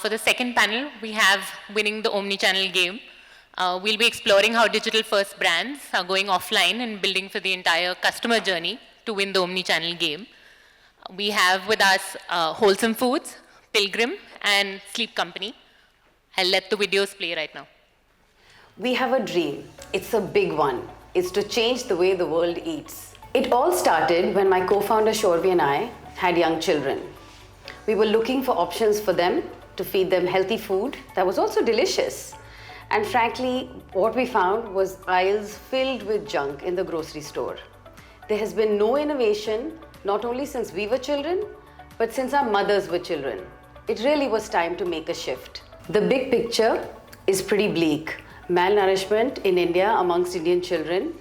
For the second panel, we have winning the Omnichannel game. We'll be exploring how digital-first brands are going offline and building for the entire customer journey to win the Omnichannel game. We have with us Wholesum Foods, Pilgrim, and Sleep Company. I'll let the videos play right now. We have a dream. It's a big one. It's to change the way the world eats. It all started when my co-founder Shorvi and I had young children. We were looking for options for them to feed them healthy food that was also delicious. And frankly, what we found was aisles filled with junk in the grocery store. There has been no innovation, not only since we were children, but since our mothers were children. It really was time to make a shift. The big picture is pretty bleak. Malnourishment in India amongst Indian children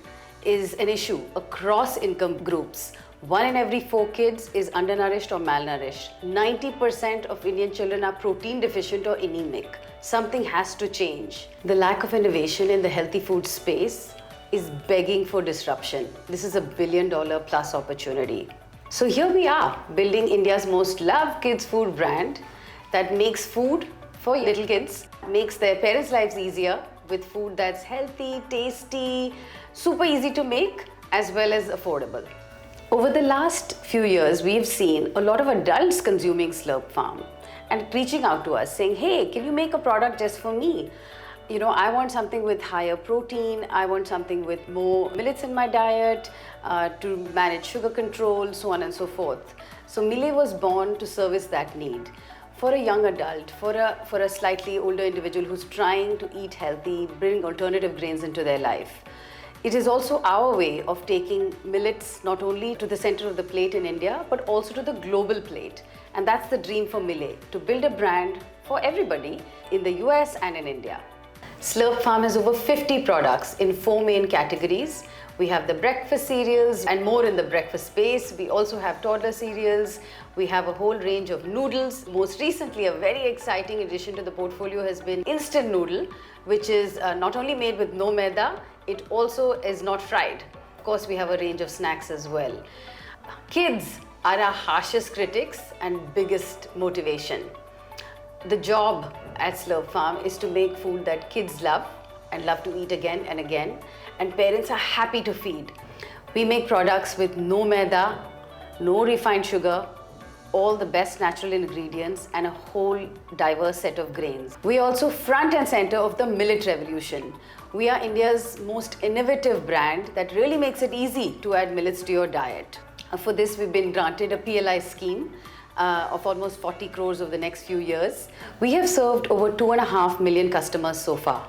is an issue across income groups. 1 in every 4 kids is undernourished or malnourished. 90% of Indian children are protein deficient or anemic. Something has to change. The lack of innovation in the healthy food space is begging for disruption. This is a $1 billion plus opportunity. So here we are, building India's most loved kids food brand that makes food for little kids, makes their parents' lives easier with food that's healthy, tasty, super easy to make, as well as affordable. Over the last few years, we've seen a lot of adults consuming Slurp Farm and reaching out to us saying, hey, can you make a product just for me? You know, I want something with higher protein, I want something with more millets in my diet, to manage sugar control, so on and so forth. So Millet was born to service that need. For a young adult, for a slightly older individual who's trying to eat healthy, bring alternative grains into their life. It is also our way of taking millets not only to the center of the plate in India, but also to the global plate. And that's the dream for Millet, to build a brand for everybody in the US and in India. Slurp Farm has over 50 products in 4 main categories. We have the breakfast cereals and more in the breakfast space. We also have toddler cereals. We have a whole range of noodles. Most recently, a very exciting addition to the portfolio has been instant noodle, which is not only made with no maida, it also is not fried. Of course, we have a range of snacks as well. Kids are our harshest critics and biggest motivation. The job at Slurp Farm is to make food that kids love and love to eat again and again, and parents are happy to feed. We make products with no maida, no refined sugar, all the best natural ingredients, and a whole diverse set of grains. We are also front and center of the millet revolution. We are India's most innovative brand that really makes it easy to add millets to your diet. For this, we've been granted a PLI scheme of almost 40 crores over the next few years. We have served over 2.5 million customers so far.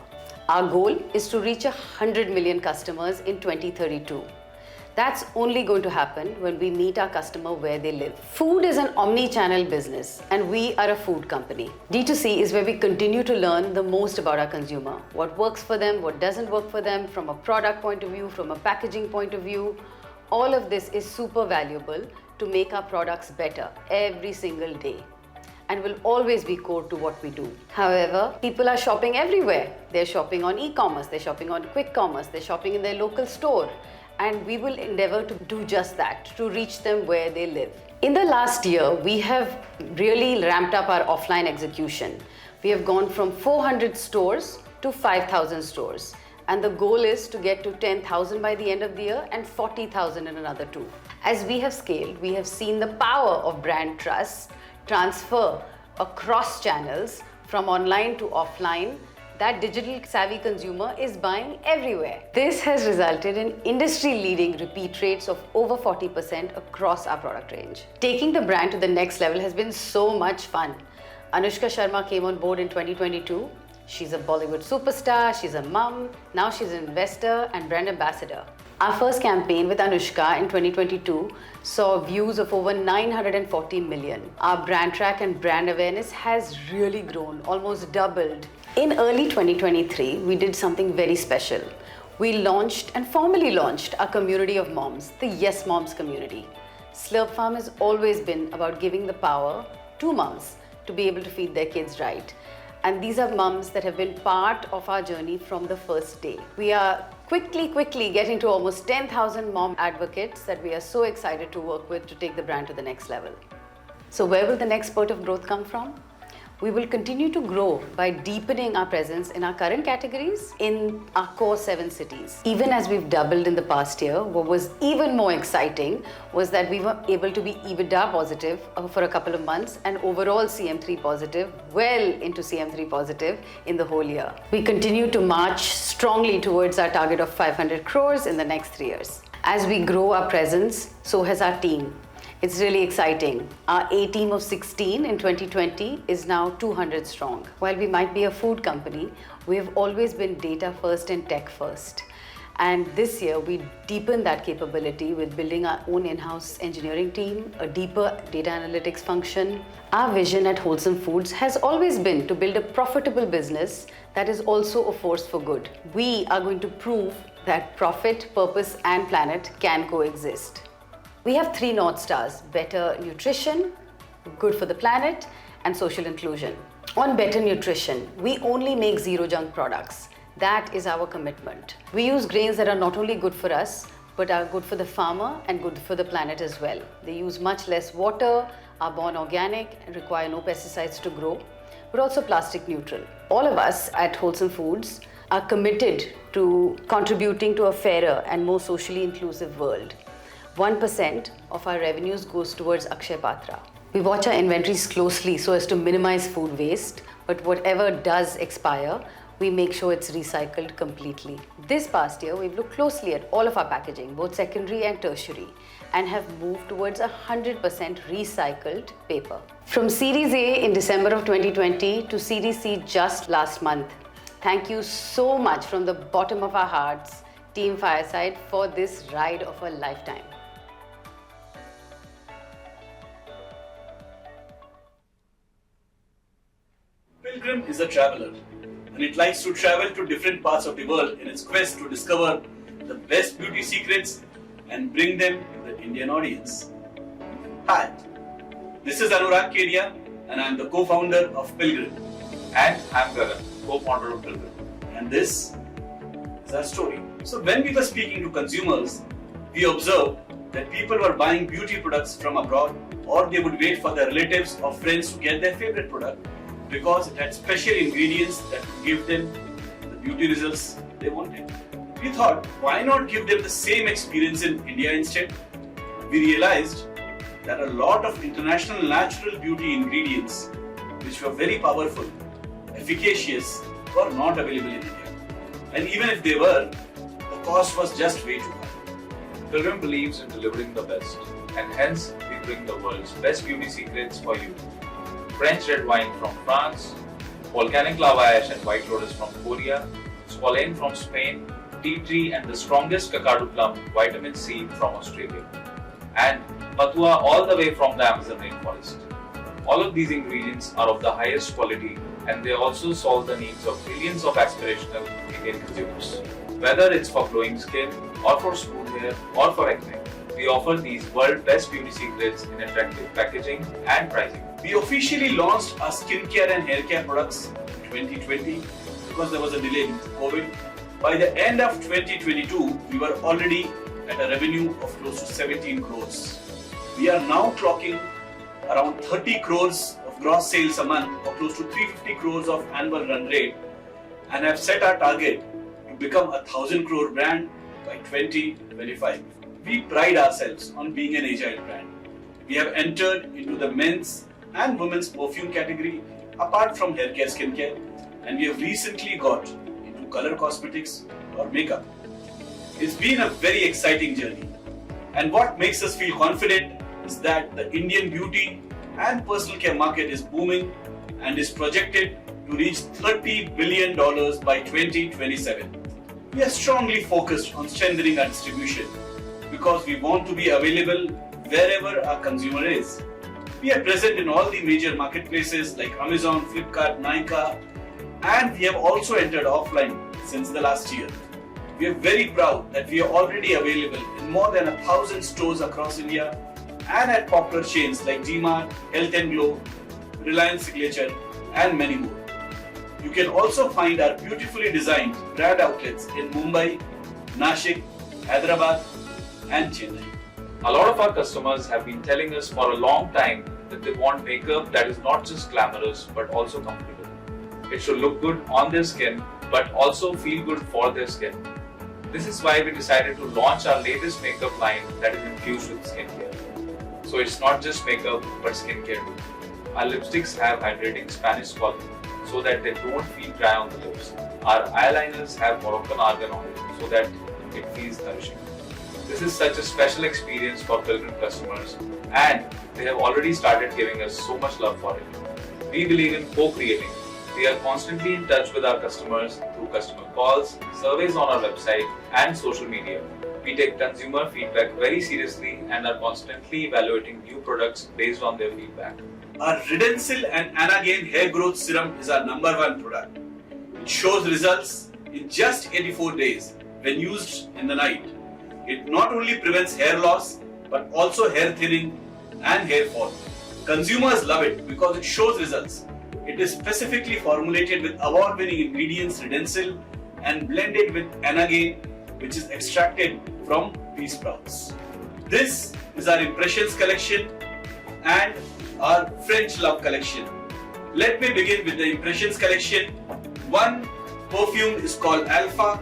Our goal is to reach 100 million customers in 2032. That's only going to happen when we meet our customer where they live. Food is an omni-channel business, and we are a food company. D2C is where we continue to learn the most about our consumer, what works for them, what doesn't work for them, from a product point of view, from a packaging point of view. All of this is super valuable to make our products better every single day, and will always be core to what we do. However, people are shopping everywhere. They're shopping on e-commerce, they're shopping on quick commerce, they're shopping in their local store. And we will endeavor to do just that, to reach them where they live. In the last year, we have really ramped up our offline execution. We have gone from 400 stores to 5,000 stores. And the goal is to get to 10,000 by the end of the year and 40,000 in another 2. As we have scaled, we have seen the power of brand trust transfer across channels from online to offline. That digital savvy consumer is buying everywhere. This has resulted in industry-leading repeat rates of over 40% across our product range. Taking the brand to the next level has been so much fun. Anushka Sharma came on board in 2022. She's a Bollywood superstar, she's a mum, now she's an investor and brand ambassador. Our first campaign with Anushka in 2022 saw views of over 940 million. Our brand track and brand awareness has really grown, almost doubled. In early 2023, we did something very special. We launched and formally launched our community of moms, the Yes Moms community. Slurp Farm has always been about giving the power to moms to be able to feed their kids right. And these are mums that have been part of our journey from the first day. We are quickly getting to almost 10,000 mom advocates that we are so excited to work with to take the brand to the next level. So where will the next spurt of growth come from? We will continue to grow by deepening our presence in our current categories in our core 7 cities. Even as we've doubled in the past year, what was even more exciting was that we were able to be EBITDA positive for a couple of months and overall CM3 positive, well into CM3 positive in the whole year. We continue to march strongly towards our target of 500 crores in the next 3 years. As we grow our presence, so has our team. It's really exciting. Our A team of 16 in 2020 is now 200 strong. While we might be a food company, we have always been data first and tech first. And this year, we deepened that capability with building our own in-house engineering team, a deeper data analytics function. Our vision at Wholsum Foods has always been to build a profitable business that is also a force for good. We are going to prove that profit, purpose, and planet can coexist. We have 3 North Stars: better nutrition, good for the planet, and social inclusion. On better nutrition, we only make zero junk products. That is our commitment. We use grains that are not only good for us, but are good for the farmer and good for the planet as well. They use much less water, are born organic, and require no pesticides to grow, but also plastic neutral. All of us at Wholsum Foods are committed to contributing to a fairer and more socially inclusive world. 1% of our revenues goes towards Akshay Patra. We watch our inventories closely so as to minimize food waste, but whatever does expire, we make sure it's recycled completely. This past year, we've looked closely at all of our packaging, both secondary and tertiary, and have moved towards 100% recycled paper. From Series A in December of 2020 to Series C just last month, thank you so much from the bottom of our hearts, Team Fireside, for this ride of a lifetime. Pilgrim is a traveler, and it likes to travel to different parts of the world in its quest to discover the best beauty secrets and bring them to the Indian audience. Hi, this is Anurag Kedia, and I'm the co-founder of Pilgrim. And I'm Gagan, co-founder of Pilgrim. And this is our story. So when we were speaking to consumers, we observed that people were buying beauty products from abroad, or they would wait for their relatives or friends to get their favorite product because it had special ingredients that would give them the beauty results they wanted. We thought, why not give them the same experience in India instead? We realized that a lot of international natural beauty ingredients, which were very powerful, efficacious, were not available in India. And even if they were, the cost was just way too high. Pilgrim believes in delivering the best, and hence we bring the world's best beauty secrets for you. French red wine from France, volcanic lava ash and white lotus from Korea, squalane from Spain, tea tree and the strongest kakadu plum, vitamin C from Australia, and patua all the way from the Amazon rainforest. All of these ingredients are of the highest quality, and they also solve the needs of millions of aspirational Indian consumers. Whether it's for glowing skin, or for smooth hair, or for acne, we offer these world best beauty secrets in attractive packaging and pricing. We officially launched our skincare and hair care products in 2020 because there was a delay due to COVID. By the end of 2022, we were already at a revenue of close to 17 crores. We are now clocking around 30 crores of gross sales a month, or close to 350 crores of annual run rate, and have set our target to become a 1,000 crore brand by 2025. We pride ourselves on being an agile brand. We have entered into the men's and women's perfume category apart from hair care, skincare, and we have recently got into color cosmetics or makeup. It's been a very exciting journey, and what makes us feel confident is that the Indian beauty and personal care market is booming and is projected to reach $30 billion by 2027. We are strongly focused on strengthening our distribution because we want to be available wherever our consumer is. We are present in all the major marketplaces like Amazon, Flipkart, Nykaa, and we have also entered offline since the last year. We are very proud that we are already available in more than 1,000 stores across India and at popular chains like DMart, Health and Glow, Reliance Signature, and many more. You can also find our beautifully designed brand outlets in Mumbai, Nashik, Hyderabad, and Chennai. A lot of our customers have been telling us for a long time that they want makeup that is not just glamorous but also comfortable. It should look good on their skin but also feel good for their skin. This is why we decided to launch our latest makeup line that is infused with skincare. So it's not just makeup but skincare too. Our lipsticks have hydrating Spanish quality so that they don't feel dry on the lips. Our eyeliners have Moroccan argan oil so that it feels nourishing. This is such a special experience for Pilgrim customers and they have already started giving us so much love for it. We believe in co-creating. We are constantly in touch with our customers through customer calls, surveys on our website and social media. We take consumer feedback very seriously and are constantly evaluating new products based on their feedback. Our Redensil and Anagain hair growth serum is our #1 product. It shows results in just 84 days when used in the night. It not only prevents hair loss but also hair thinning and hair fall. Consumers love it because it shows results. It is specifically formulated with award-winning ingredients Redensil and blended with Anagain, which is extracted from pea sprouts. This is our Impressions collection and our French Love collection. Let me begin with the Impressions collection. One perfume is called Alpha,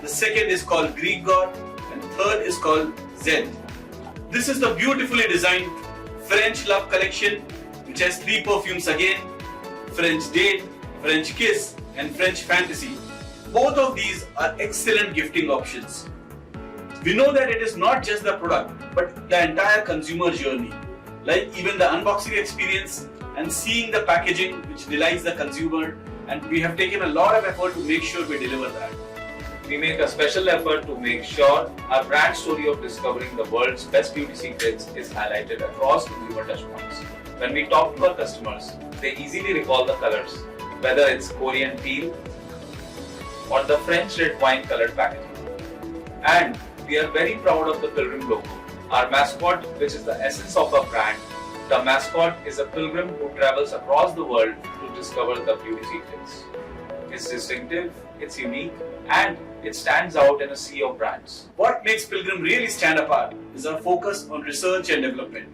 the second is called Greek God, and third is called Zed. This is the beautifully designed French Love collection, which has 3 perfumes again: French Date, French Kiss, and French Fantasy. Both of these are excellent gifting options. We know that it is not just the product, but the entire consumer journey, like even the unboxing experience and seeing the packaging which delights the consumer, and we have taken a lot of effort to make sure we deliver that. We make a special effort to make sure our brand story of discovering the world's best beauty secrets is highlighted across consumer touchpoints. When we talk to our customers, they easily recall the colors, whether it's Korean teal or the French red wine colored packaging. And we are very proud of the Pilgrim logo. Our mascot, which is the essence of our brand. The mascot is a pilgrim who travels across the world to discover the beauty secrets. It's distinctive, it's unique, and it stands out in a sea of brands. What makes Pilgrim really stand apart is our focus on research and development.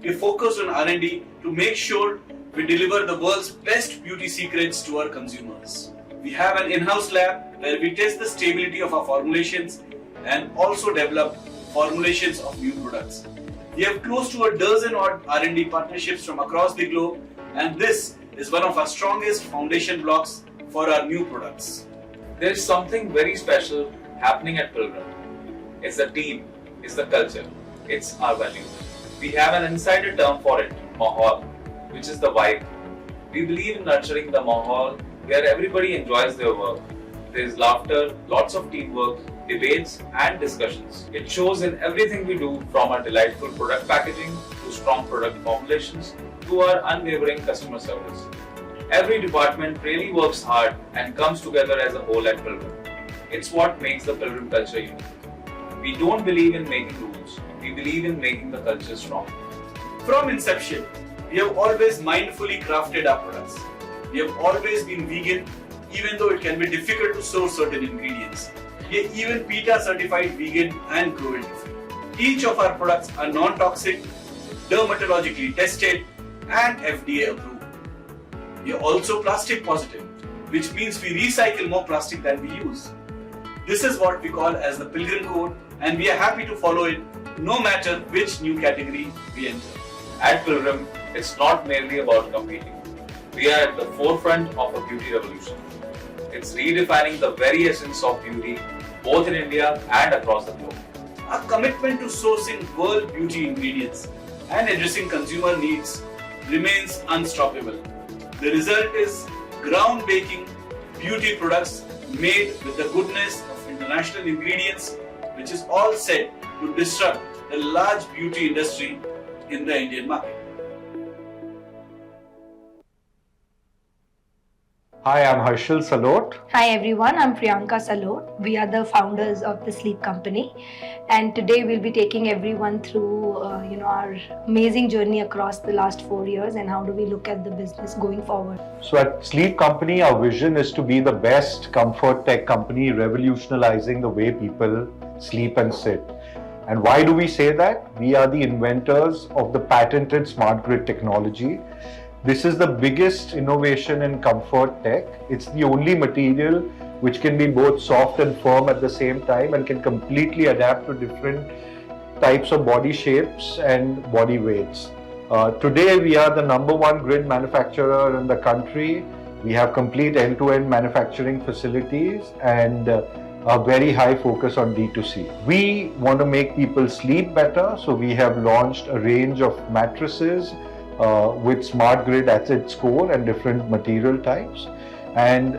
We focus on R&D to make sure we deliver the world's best beauty secrets to our consumers. We have an in-house lab where we test the stability of our formulations and also develop formulations of new products. We have close to a dozen odd R&D partnerships from across the globe, and this is one of our strongest foundation blocks for our new products. There is something very special happening at Pilgrim. It's the team, it's the culture, it's our value. We have an insider term for it, mahal, which is the vibe. We believe in nurturing the mahal where everybody enjoys their work. There is laughter, lots of teamwork, debates and discussions. It shows in everything we do, from our delightful product packaging to strong product formulations to our unwavering customer service. Every department really works hard and comes together as a whole at Pilgrim. It's what makes the Pilgrim culture unique. We don't believe in making rules, we believe in making the culture strong. From inception, we have always mindfully crafted our products. We have always been vegan, even though it can be difficult to source certain ingredients. We are even PETA certified vegan and cruelty free. Each of our products are non-toxic, dermatologically tested, and FDA approved. We are also plastic positive, which means we recycle more plastic than we use. This is what we call as the Pilgrim Code, and we are happy to follow it no matter which new category we enter. At Pilgrim, it's not merely about competing. We are at the forefront of a beauty revolution. It's redefining the very essence of beauty, both in India and across the globe. Our commitment to sourcing world beauty ingredients and addressing consumer needs remains unstoppable. The result is groundbreaking beauty products made with the goodness of international ingredients, which is all set to disrupt the large beauty industry in the Indian market. Hi, I'm Harshil Salot. Hi everyone, I'm Priyanka Salot. We are the founders of the Sleep Company, and today we'll be taking everyone through our amazing journey across the last 4 years and how do we look at the business going forward. So at Sleep Company, our vision is to be the best comfort tech company revolutionizing the way people sleep and sit. And why do we say that? We are the inventors of the patented smart grid technology. This is the biggest innovation in comfort tech. It's the only material which can be both soft and firm at the same time and can completely adapt to different types of body shapes and body weights. Today we are the #1 grid manufacturer in the country. We have complete end-to-end manufacturing facilities and a very high focus on D2C. We want to make people sleep better, so we have launched a range of mattresses with smart grid at its core and different material types. And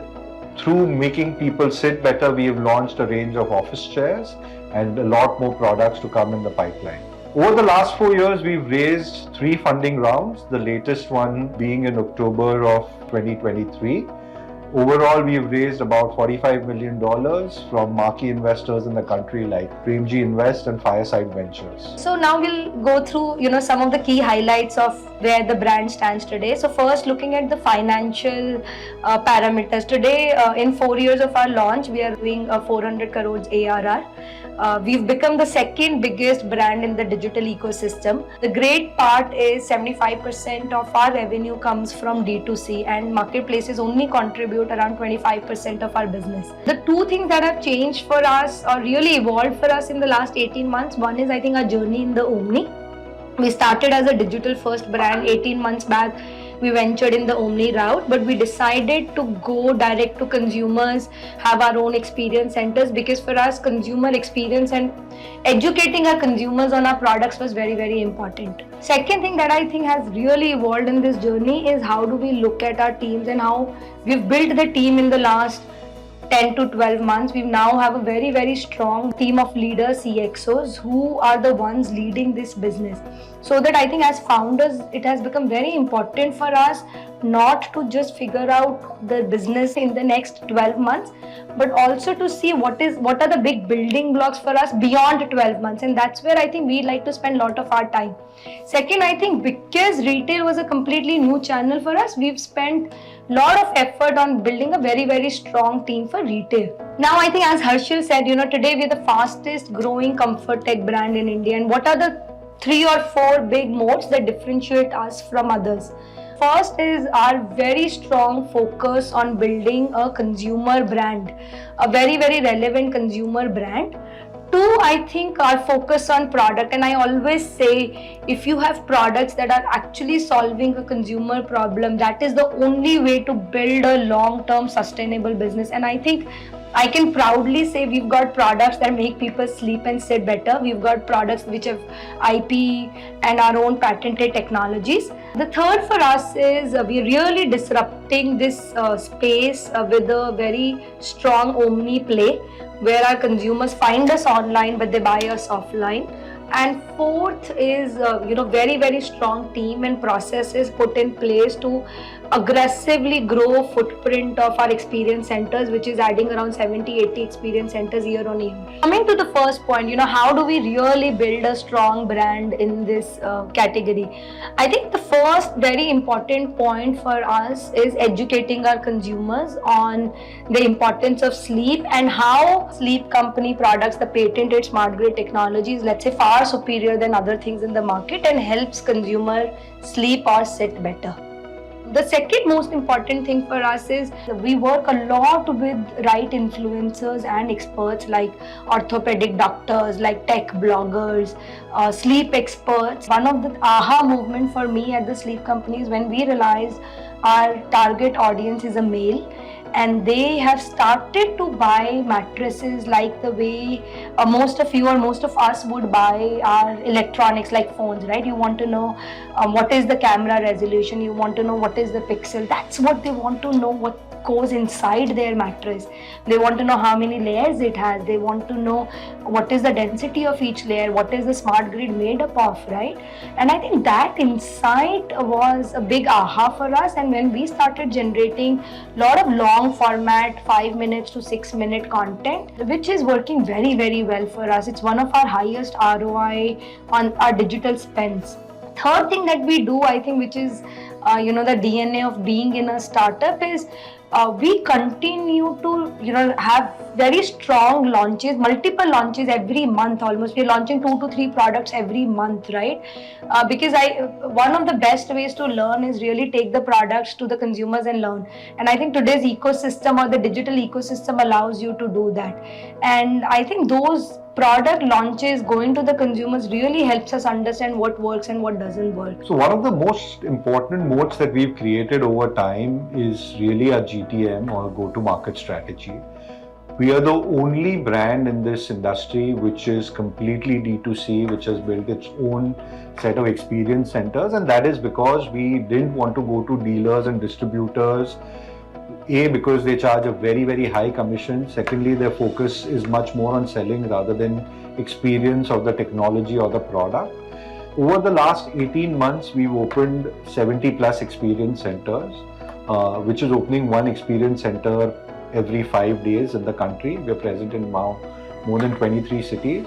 through making people sit better, we have launched a range of office chairs and a lot more products to come in the pipeline. Over the last 4 years, we've raised 3 funding rounds, the latest one being in October of 2023. Overall, we've raised about $45 million from marquee investors in the country like Premji Invest and Fireside Ventures. So now we'll go through, some of the key highlights of where the brand stands today. So first, looking at the financial parameters. Today, in 4 years of our launch, we are doing 400 crores ARR. We've become the second biggest brand in the digital ecosystem. The great part is 75% of our revenue comes from D2C, and marketplaces only contribute around 25% of our business. The two things that have changed for us or really evolved for us in the last 18 months, one is I think our journey in the Omni. We started as a digital first brand 18 months back. We ventured in the Omni route, but we decided to go direct to consumers, have our own experience centers, because for us, consumer experience and educating our consumers on our products was very, very important. Second thing that I think has really evolved in this journey is how do we look at our teams and how we've built the team in the last 10 to 12 months. We now have a very, very strong team of leaders, CXOs, who are the ones leading this business. So that I think as founders, it has become very important for us not to just figure out the business in the next 12 months, but also to see what are the big building blocks for us beyond 12 months. And that's where I think we like to spend a lot of our time. Second, I think because retail was a completely new channel for us, we've spent a lot of effort on building a very, very strong team for retail. Now, I think as Harshil said, today we're the fastest growing comfort tech brand in India. And what are the 3 or 4 big moats that differentiate us from others? First is our very strong focus on building a consumer brand, a very, very relevant consumer brand. 2, I think our focus on product, and I always say if you have products that are actually solving a consumer problem, that is the only way to build a long-term sustainable business. And I think I can proudly say we've got products that make people sleep and sit better. We've got products which have IP and our own patented technologies. The third for us is we're really disrupting this space with a very strong Omni play, where our consumers find us online but they buy us offline. And fourth is very, very strong team and processes put in place to aggressively grow footprint of our experience centers, which is adding around 70-80 experience centers year on year. Coming to the first point, how do we really build a strong brand in this category? I think the first very important point for us is educating our consumers on the importance of sleep and how sleep company products, the patented smart grid technologies, let's say far superior than other things in the market and helps consumer sleep or sit better. The second most important thing for us is we work a lot with right influencers and experts like orthopedic doctors, like tech bloggers, sleep experts. One of the aha movement for me at the sleep company is when we realized our target audience is a male, and they have started to buy mattresses like the way most of you or most of us would buy our electronics like phones, right? You want to know what is the camera resolution, you want to know what is the pixel. That's what they want to know, what goes inside their mattress. They want to know how many layers it has. They want to know what is the density of each layer, what is the smart grid made up of, right? And I think that insight was a big aha for us. And when we started generating a lot of long format 5 minutes to 6 minute content, which is working very, very well for us. It's one of our highest ROI on our digital spends. third thing that we do, I think, which is the DNA of being in a startup, is we continue to have very strong launches, multiple launches every month. Almost we're launching 2 to 3 products every month, right? Because one of the best ways to learn is really take the products to the consumers and learn. And I think today's ecosystem or the digital ecosystem allows you to do that. And I think those product launches going to the consumers really helps us understand what works and what doesn't work. So one of the most important moats that we've created over time is really our GTM, or go-to-market strategy. We are the only brand in this industry which is completely D2C, which has built its own set of experience centers, and that is because we didn't want to go to dealers and distributors. A, because they charge a very, very high commission. Secondly, their focus is much more on selling rather than experience of the technology or the product. Over the last 18 months, we've opened 70 plus experience centers, which is opening one experience center every 5 days in the country. We're present in now more than 23 cities.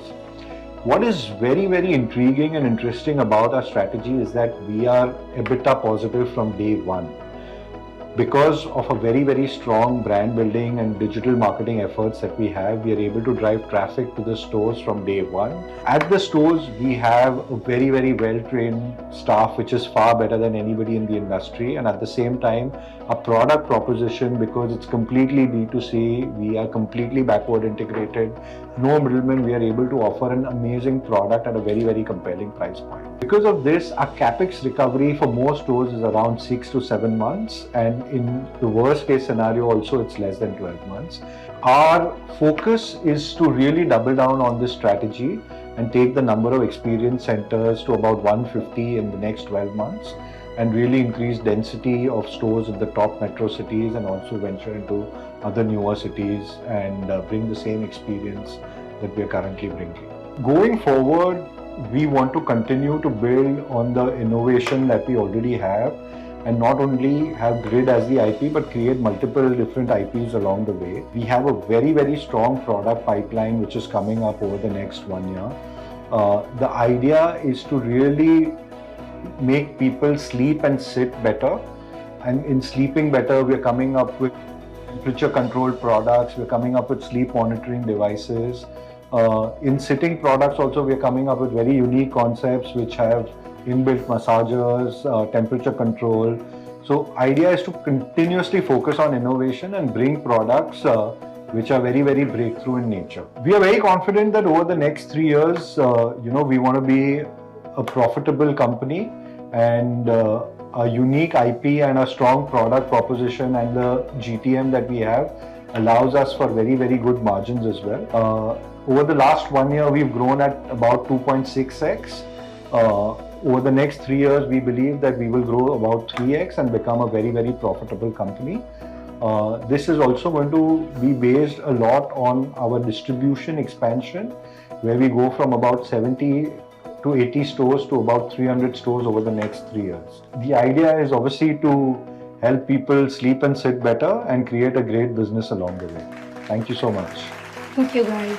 What is very, very intriguing and interesting about our strategy is that we are EBITDA positive from day one. Because of a very, very strong brand building and digital marketing efforts that we have, we are able to drive traffic to the stores from day one. At the stores, we have a very, very well-trained staff, which is far better than anybody in the industry. And at the same time, a product proposition, because it's completely D2C, we are completely backward integrated, no middlemen, we are able to offer an amazing product at a very, very compelling price point. Because of this, our capex recovery for most stores is around 6 to 7 months, and in the worst case scenario also it's less than 12 months. Our focus is to really double down on this strategy and take the number of experience centers to about 150 in the next 12 months, and really increase density of stores in the top metro cities, and also venture into other newer cities and bring the same experience that we are currently bringing. Going forward, we want to continue to build on the innovation that we already have, and not only have Grid as the IP, but create multiple different IPs along the way. We have a very, very strong product pipeline which is coming up over the next 1 year. The idea is to really make people sleep and sit better, and in sleeping better, we're coming up with temperature controlled products, we're coming up with sleep monitoring devices. In sitting products also, we're coming up with very unique concepts which have inbuilt massagers, temperature control. So idea is to continuously focus on innovation and bring products which are very, very breakthrough in nature. We are very confident that over the next 3 years, we want to be a profitable company, and a unique IP and a strong product proposition and the GTM that we have allows us for very, very good margins as well. Over the last 1 year, we've grown at about 2.6x. Over the next 3 years, we believe that we will grow about 3x and become a very, very profitable company. This is also going to be based a lot on our distribution expansion, where we go from about 70 to 80 stores to about 300 stores over the next 3 years. The idea is obviously to help people sleep and sit better and create a great business along the way. Thank you so much. Thank you, guys.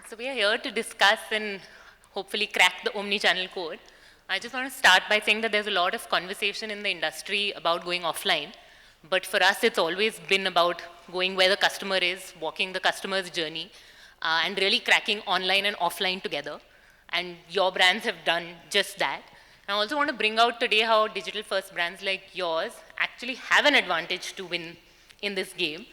So we are here to discuss and hopefully crack the omnichannel code. I just want to start by saying that there's a lot of conversation in the industry about going offline, but for us it's always been about going where the customer is, walking the customer's journey, and really cracking online and offline together. And your brands have done just that. I also want to bring out today how digital first brands like yours actually have an advantage to win in this game.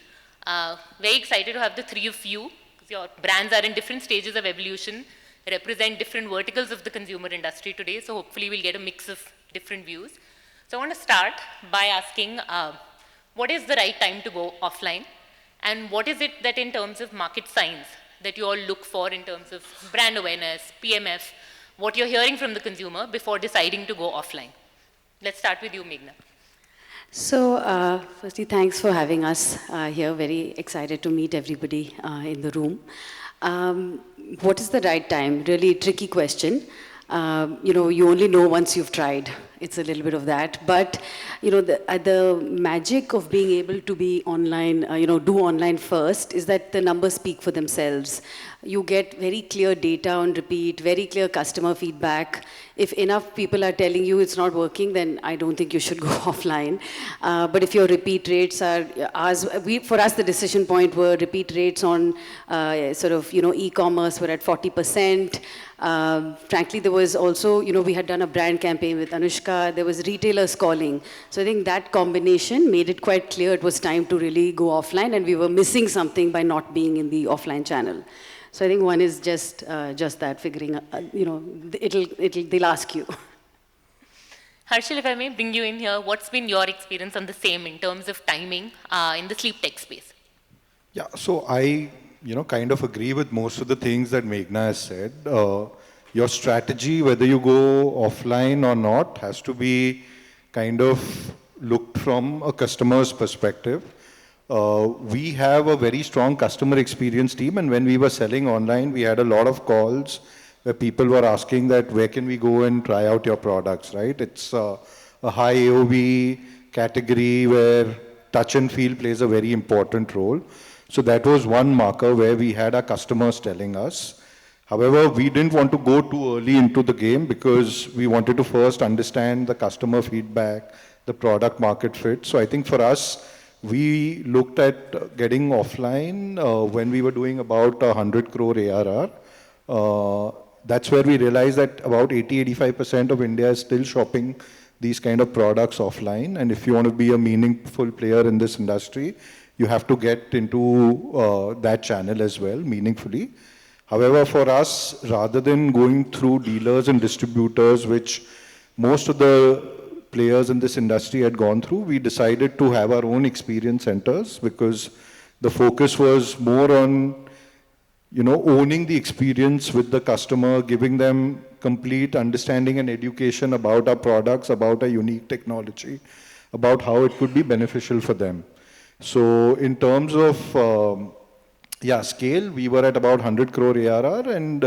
Very excited to have the three of you. Your brands are in different stages of evolution, represent different verticals of the consumer industry today, so hopefully we'll get a mix of different views. So I want to start by asking, what is the right time to go offline? And what is it that in terms of market signs that you all look for in terms of brand awareness, PMF, what you're hearing from the consumer before deciding to go offline? Let's start with you, Meghna. So, firstly, thanks for having us here. Very excited to meet everybody in the room. What is the right time? Really tricky question. You only know once you've tried. It's a little bit of that. But, the magic of being able to be online, do online first is that the numbers speak for themselves. You get very clear data on repeat, very clear customer feedback. If enough people are telling you it's not working, then I don't think you should go offline. But if your repeat rates are, for us the decision point were repeat rates on e-commerce were at 40%. Frankly, there was also, we had done a brand campaign with Anushka. There was retailers calling. So I think that combination made it quite clear it was time to really go offline, and we were missing something by not being in the offline channel. So I think one is just that, figuring, they'll ask you. Harshil, if I may bring you in here, what's been your experience on the same in terms of timing in the sleep tech space? Yeah, so I, kind of agree with most of the things that Meghna has said. Your strategy, whether you go offline or not, has to be kind of looked from a customer's perspective. We have a very strong customer experience team, and when we were selling online, we had a lot of calls where people were asking that where can we go and try out your products, right? It's a high AOV category where touch and feel plays a very important role. So that was one marker where we had our customers telling us. However, we didn't want to go too early into the game because we wanted to first understand the customer feedback, the product market fit. So I think for us, we looked at getting offline when we were doing about 100 crore ARR. That's where we realized that about 80-85% of India is still shopping these kind of products offline. And if you want to be a meaningful player in this industry, you have to get into that channel as well, meaningfully. However, for us, rather than going through dealers and distributors, which most of the players in this industry had gone through, we decided to have our own experience centers because the focus was more on, owning the experience with the customer, giving them complete understanding and education about our products, about our unique technology, about how it could be beneficial for them. So in terms of, scale, we were at about 100 crore ARR, and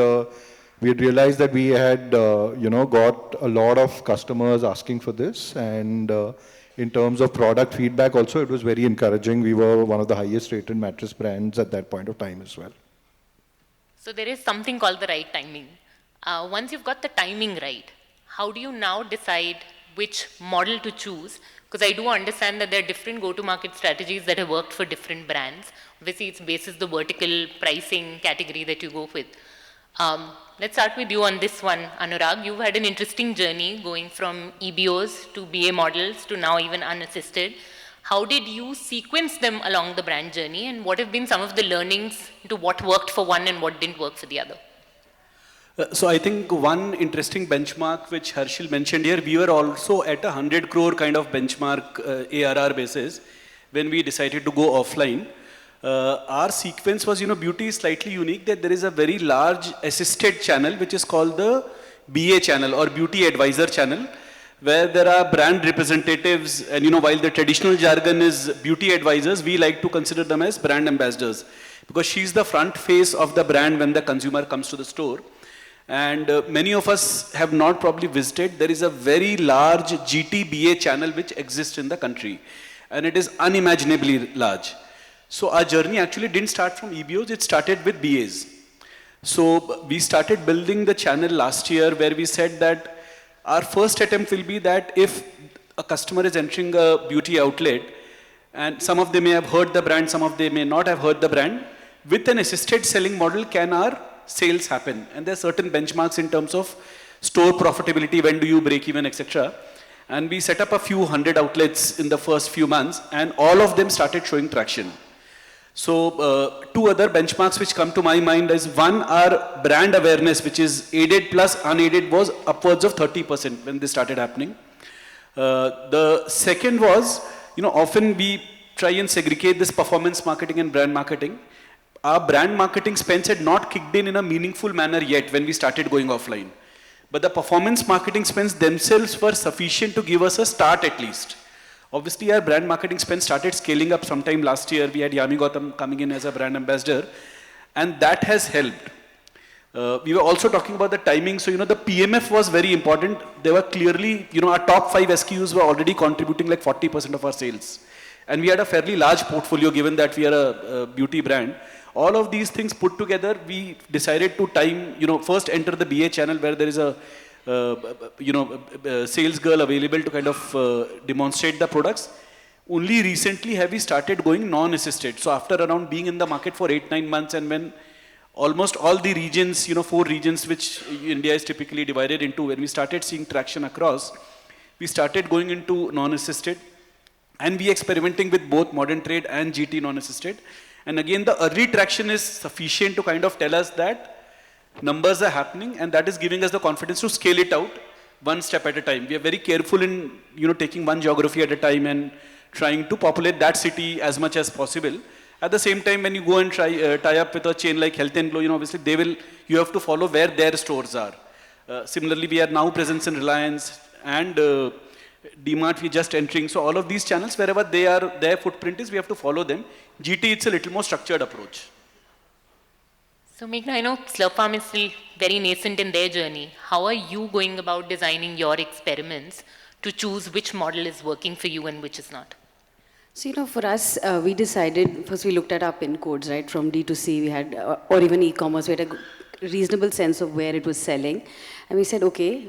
we had realized that we had, got a lot of customers asking for this. And in terms of product feedback also, it was very encouraging. We were one of the highest rated mattress brands at that point of time as well. So there is something called the right timing. Once you've got the timing right, how do you now decide which model to choose? Because I do understand that there are different go-to-market strategies that have worked for different brands. Obviously, it's basis the vertical pricing category that you go with. Let's start with you on this one, Anurag. You've had an interesting journey going from EBOs to BA models to now even unassisted. How did you sequence them along the brand journey, and what have been some of the learnings to what worked for one and what didn't work for the other? So I think one interesting benchmark which Harshil mentioned here, we were also at 100 crore kind of benchmark ARR basis when we decided to go offline. Our sequence was, beauty is slightly unique, that there is a very large assisted channel which is called the BA channel or beauty advisor channel, where there are brand representatives, and while the traditional jargon is beauty advisors, we like to consider them as brand ambassadors because she's the front face of the brand when the consumer comes to the store. And many of us have not probably visited. There is a very large GTBA channel which exists in the country, and it is unimaginably large. So our journey actually didn't start from EBOs, it started with BAs. So we started building the channel last year where we said that our first attempt will be that if a customer is entering a beauty outlet, and some of them may have heard the brand, some of them may not have heard the brand, with an assisted selling model, can our sales happen? And there are certain benchmarks in terms of store profitability, when do you break even, etc. And we set up a few hundred outlets in the first few months, and all of them started showing traction. So two other benchmarks which come to my mind is, one, our brand awareness, which is aided plus unaided, was upwards of 30% when this started happening. The second was, often we try and segregate this performance marketing and brand marketing. Our brand marketing spends had not kicked in a meaningful manner yet when we started going offline. But the performance marketing spends themselves were sufficient to give us a start at least. Obviously, our brand marketing spend started scaling up sometime last year. We had Yami Gautam coming in as a brand ambassador, and that has helped. We were also talking about the timing. So, the PMF was very important. They were clearly, our top 5 SKUs were already contributing like 40% of our sales. And we had a fairly large portfolio given that we are a beauty brand. All of these things put together, we decided to time, first enter the BA channel where there is a sales girl available to kind of demonstrate the products. Only recently have we started going non-assisted. So after around being in the market for 8-9 months, and when almost all the regions, 4 regions which India is typically divided into, when we started seeing traction across, we started going into non-assisted, and we experimenting with both modern trade and GT non-assisted. And again, the early traction is sufficient to kind of tell us that numbers are happening, and that is giving us the confidence to scale it out one step at a time. We are very careful in, taking one geography at a time and trying to populate that city as much as possible. At the same time, when you go and tie up with a chain like Health and Glow, obviously you have to follow where their stores are. Similarly, we are now present in Reliance and DMart, we're just entering. So all of these channels, wherever their footprint is, we have to follow them. GT, it's a little more structured approach. So Meghna, I know Slurp Farm is still very nascent in their journey. How are you going about designing your experiments to choose which model is working for you and which is not? So, for us, we decided, first we looked at our pin codes, right? From D2C, we had, or even e-commerce, we had a reasonable sense of where it was selling. And we said, okay,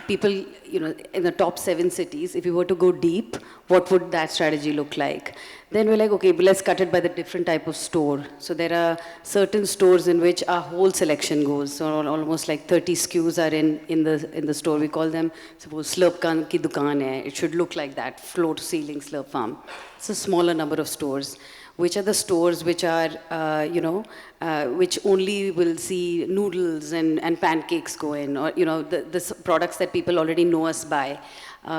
people, in the top 7 cities, if we were to go deep, what would that strategy look like? Then we're like, okay, but let's cut it by the different type of store. So there are certain stores in which our whole selection goes. So almost like 30 SKUs are in the store. We call them, suppose Slurp ki dukaan hai. It should look like that, floor to ceiling Slurp Farm. It's a smaller number of stores. Which are the stores which are, which only will see noodles and pancakes go in, or, the products that people already know us by.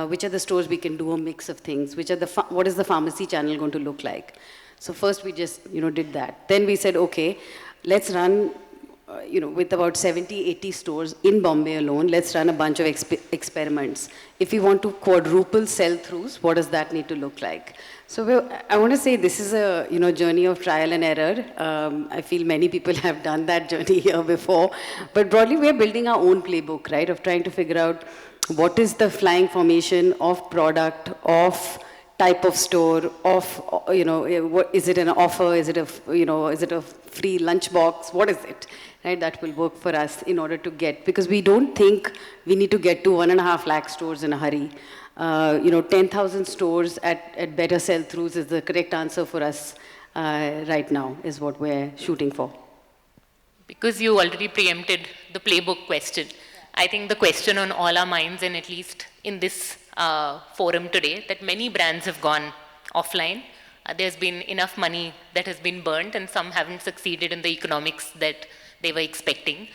Which are the stores we can do a mix of things? Which are what is the pharmacy channel going to look like? So first we just, did that. Then we said, okay, let's run, with about 70, 80 stores in Bombay alone, let's run a bunch of experiments. If we want to quadruple sell-throughs, what does that need to look like? So I want to say this is a journey of trial and error. I feel many people have done that journey here before. But broadly, we are building our own playbook, right, of trying to figure out what is the flying formation of product, of type of store, of, what is it an offer, is it a free lunchbox, what is it? Right, that will work for us in order to get, because we don't think we need to get to 1.5 lakh stores in a hurry. 10,000 stores at better sell-throughs is the correct answer for us right now, is what we're shooting for. Because you already preempted the playbook question, I think the question on all our minds, and at least in this forum today, that many brands have gone offline. There's been enough money that has been burnt, and some haven't succeeded in the economics that they were expecting.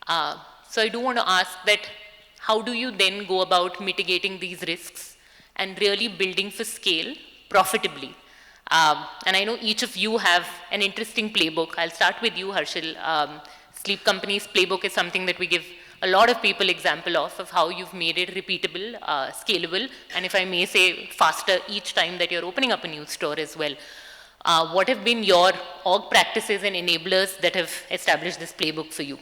So I do want to ask that, how do you then go about mitigating these risks and really building for scale profitably? And I know each of you have an interesting playbook. I'll start with you, Harshil. Sleep Company's playbook is something that we give a lot of people example of how you've made it repeatable, scalable, and if I may say, faster each time that you're opening up a new store as well. What have been your org practices and enablers that have established this playbook for you?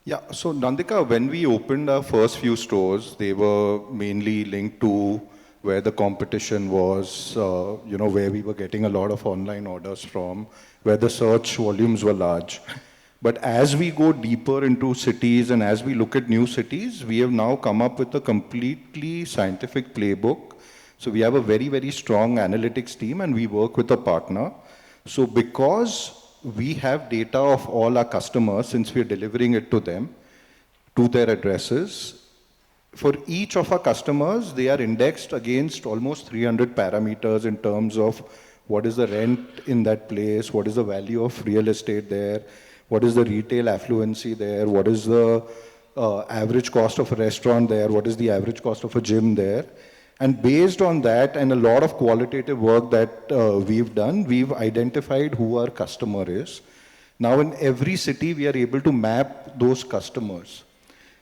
Yeah, so Nandika, when we opened our first few stores, they were mainly linked to where the competition was, where we were getting a lot of online orders from, where the search volumes were large. But as we go deeper into cities and as we look at new cities, we have now come up with a completely scientific playbook. So we have a very, very strong analytics team, and we work with a partner. So because we have data of all our customers, since we are delivering it to them, to their addresses, for each of our customers, they are indexed against almost 300 parameters in terms of what is the rent in that place, what is the value of real estate there, what is the retail affluency there, what is the average cost of a restaurant there, what is the average cost of a gym there. And based on that and a lot of qualitative work that we've done, we've identified who our customer is. Now in every city, we are able to map those customers.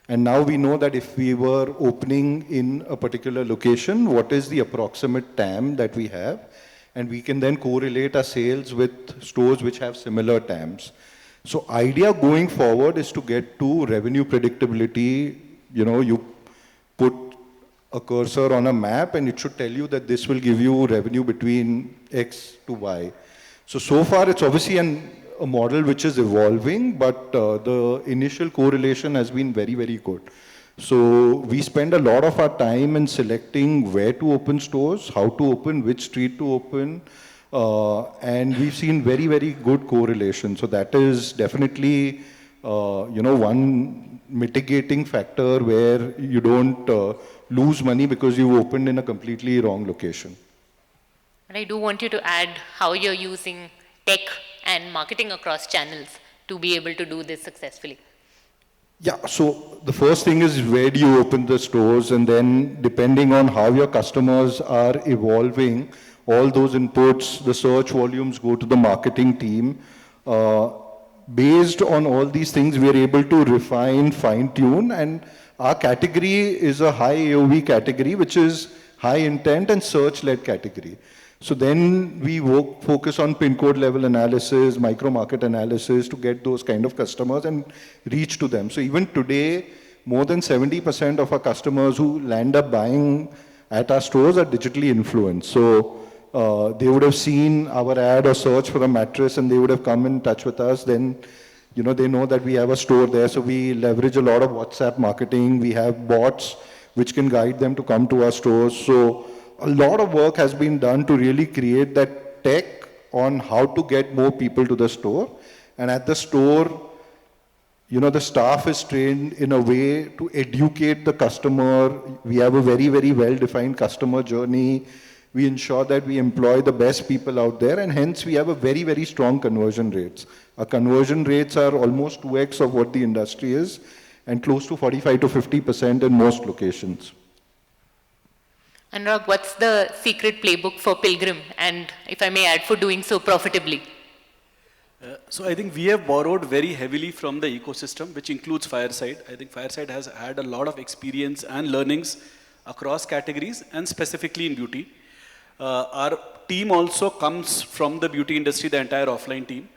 And now we know that if we were opening in a particular location, what is the approximate TAM that we have? And we can then correlate our sales with stores which have similar TAMs. So idea going forward is to get to revenue predictability. You put a cursor on a map and it should tell you that this will give you revenue between X to Y. So far it's obviously a model which is evolving, but the initial correlation has been very, very good. So we spend a lot of our time in selecting where to open stores, how to open, which street to open, and we've seen very, very good correlation. So that is definitely, one mitigating factor where you don't lose money because you opened in a completely wrong location. And I do want you to add how you're using tech and marketing across channels to be able to do this successfully. Yeah, so the first thing is where do you open the stores, and then depending on how your customers are evolving, all those inputs, the search volumes go to the marketing team. Based on all these things, we are able to refine, fine tune, and our category is a high AOV category, which is high intent and search led category. So then we focus on pin code level analysis, micro market analysis to get those kind of customers and reach to them. So even today, more than 70% of our customers who land up buying at our stores are digitally influenced. So they would have seen our ad or search for a mattress and they would have come in touch with us. Then, they know that we have a store there. So we leverage a lot of WhatsApp marketing. We have bots which can guide them to come to our stores. So a lot of work has been done to really create that tech on how to get more people to the store. And at the store, the staff is trained in a way to educate the customer. We have a very, very well-defined customer journey. We ensure that we employ the best people out there, and hence we have a very, very strong conversion rates. Our conversion rates are almost 2x of what the industry is, and close to 45 to 50% in most locations. Anurag, what's the secret playbook for Pilgrim, and if I may add, for doing so profitably? So I think we have borrowed very heavily from the ecosystem, which includes Fireside. I think Fireside has had a lot of experience and learnings across categories and specifically in beauty. Our team also comes from the beauty industry, the entire offline team,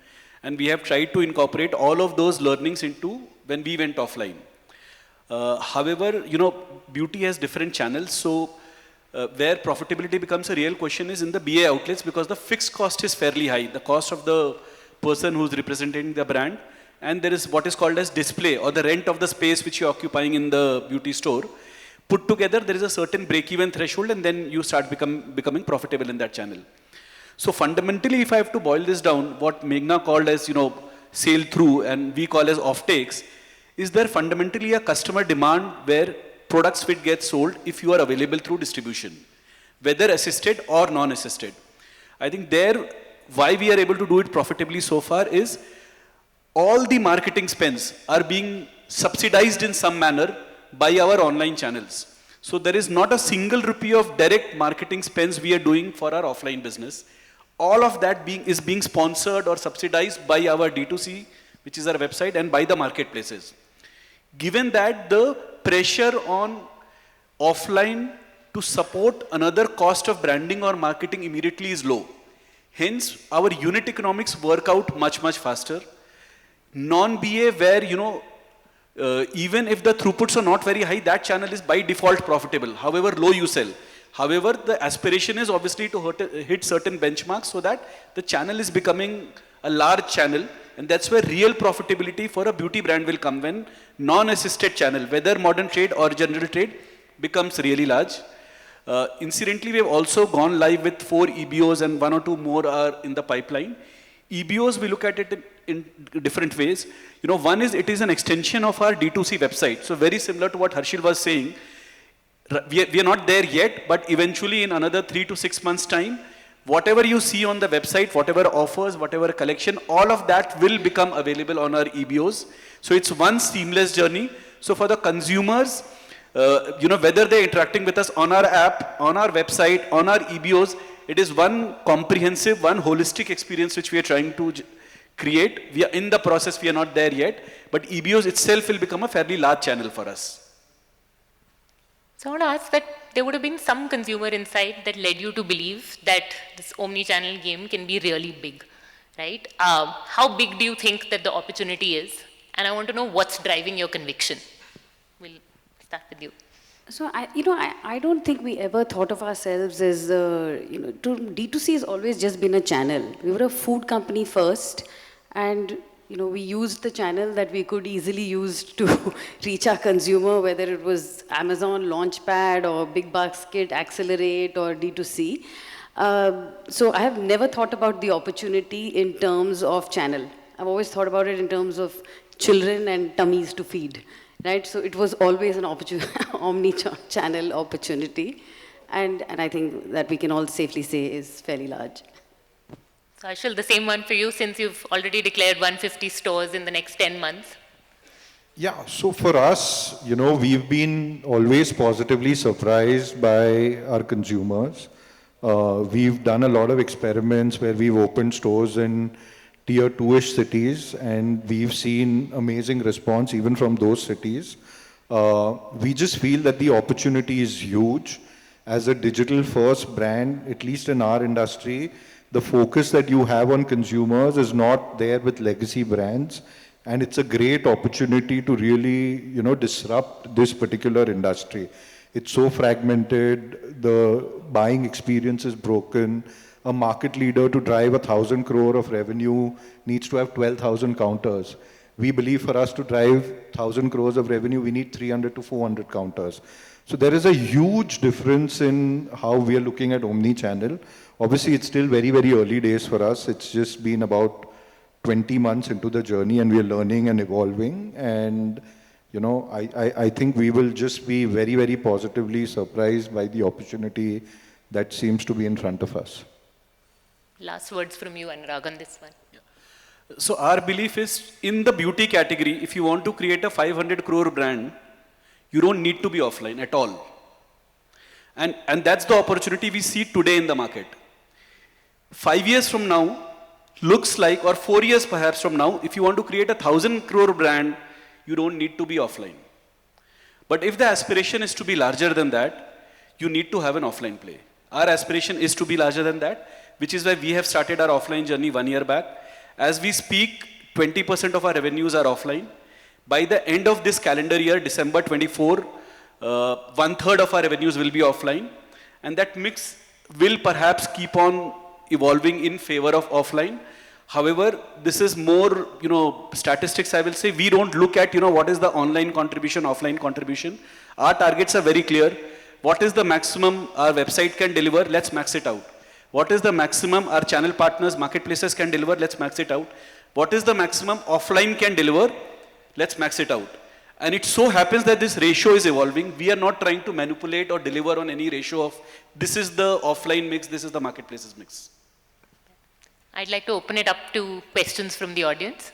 and we have tried to incorporate all of those learnings into when we went offline. However, beauty has different channels, so where profitability becomes a real question is in the BA outlets, because the fixed cost is fairly high, the cost of the person who's representing the brand, and there is what is called as display or the rent of the space which you're occupying in the beauty store. Put together, there is a certain break-even threshold, and then you start becoming profitable in that channel. So fundamentally, if I have to boil this down, what Meghna called as, sale through and we call as offtakes, is there fundamentally a customer demand where products will get sold if you are available through distribution, whether assisted or non-assisted. I think there, why we are able to do it profitably so far is all the marketing spends are being subsidized in some manner by our online channels. So there is not a single rupee of direct marketing spends we are doing for our offline business. All of that is being sponsored or subsidized by our D2C, which is our website, and by the marketplaces. Given that the pressure on offline to support another cost of branding or marketing immediately is low. Hence, our unit economics work out much, much faster. Non-BA where, even if the throughputs are not very high, that channel is by default profitable, however low you sell. However, the aspiration is obviously to hit certain benchmarks so that the channel is becoming a large channel, and that's where real profitability for a beauty brand will come, when non-assisted channel, whether modern trade or general trade, becomes really large. Incidentally, we have also gone live with 4 EBOs and 1 or 2 more are in the pipeline. EBOs, we look at it in different ways. One is it is an extension of our D2C website. So very similar to what Harshil was saying. We are not there yet, but eventually in another 3 to 6 months time, whatever you see on the website, whatever offers, whatever collection, all of that will become available on our EBOs. So it's one seamless journey. So for the consumers, whether they're interacting with us on our app, on our website, on our EBOs, it is one comprehensive, one holistic experience which we are trying to create. We are in the process, we are not there yet, but EBOs itself will become a fairly large channel for us. So I want to ask that there would have been some consumer insight that led you to believe that this omni-channel game can be really big. right? How big do you think that the opportunity is? And I want to know what's driving your conviction. We'll start with you. So I don't think we ever thought of ourselves as, D2C has always just been a channel. We were a food company first, and we used the channel that we could easily use to reach our consumer, whether it was Amazon Launchpad or Big Basket Accelerate or D2C. So I have never thought about the opportunity in terms of channel. I've always thought about it in terms of children and tummies to feed. Right, so it was always an omni-channel opportunity, and I think that we can all safely say is fairly large. So Ashil, the same one for you, since you've already declared 150 stores in the next 10 months. Yeah, so for us, we've been always positively surprised by our consumers. We've done a lot of experiments where we've opened stores in tier 2-ish cities, and we've seen amazing response even from those cities. We just feel that the opportunity is huge. As a digital first brand, at least in our industry, the focus that you have on consumers is not there with legacy brands, and it's a great opportunity to really, disrupt this particular industry. It's so fragmented, the buying experience is broken. A market leader to drive 1,000 crore of revenue needs to have 12,000 counters. We believe for us to drive 1,000 crores of revenue, we need 300 to 400 counters. So there is a huge difference in how we are looking at omni-channel. Obviously, it's still very, very early days for us. It's just been about 20 months into the journey, and we are learning and evolving. And, I think we will just be very, very positively surprised by the opportunity that seems to be in front of us. Last words from you, Anurag, on this one. So our belief is, in the beauty category, if you want to create a 500 crore brand, you don't need to be offline at all. And that's the opportunity we see today in the market. 5 years from now, looks like, or 4 years perhaps from now, if you want to create a 1,000 crore brand, you don't need to be offline. But if the aspiration is to be larger than that, you need to have an offline play. Our aspiration is to be larger than that, which is why we have started our offline journey 1 year back. As we speak, 20% of our revenues are offline. By the end of this calendar year, December 24, 1/3 of our revenues will be offline. And that mix will perhaps keep on evolving in favor of offline. However, this is more, statistics, I will say. We don't look at, what is the online contribution, offline contribution. Our targets are very clear. What is the maximum our website can deliver? Let's max it out. What is the maximum our channel partners, marketplaces can deliver? Let's max it out. What is the maximum offline can deliver? Let's max it out. And it so happens that this ratio is evolving. We are not trying to manipulate or deliver on any ratio of this is the offline mix, this is the marketplaces mix. I'd like to open it up to questions from the audience.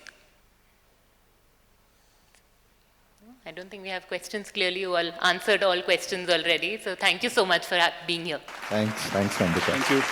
I don't think we have questions. Clearly, you all answered all questions already. So thank you so much for being here. Thanks, Nandita. Thank you.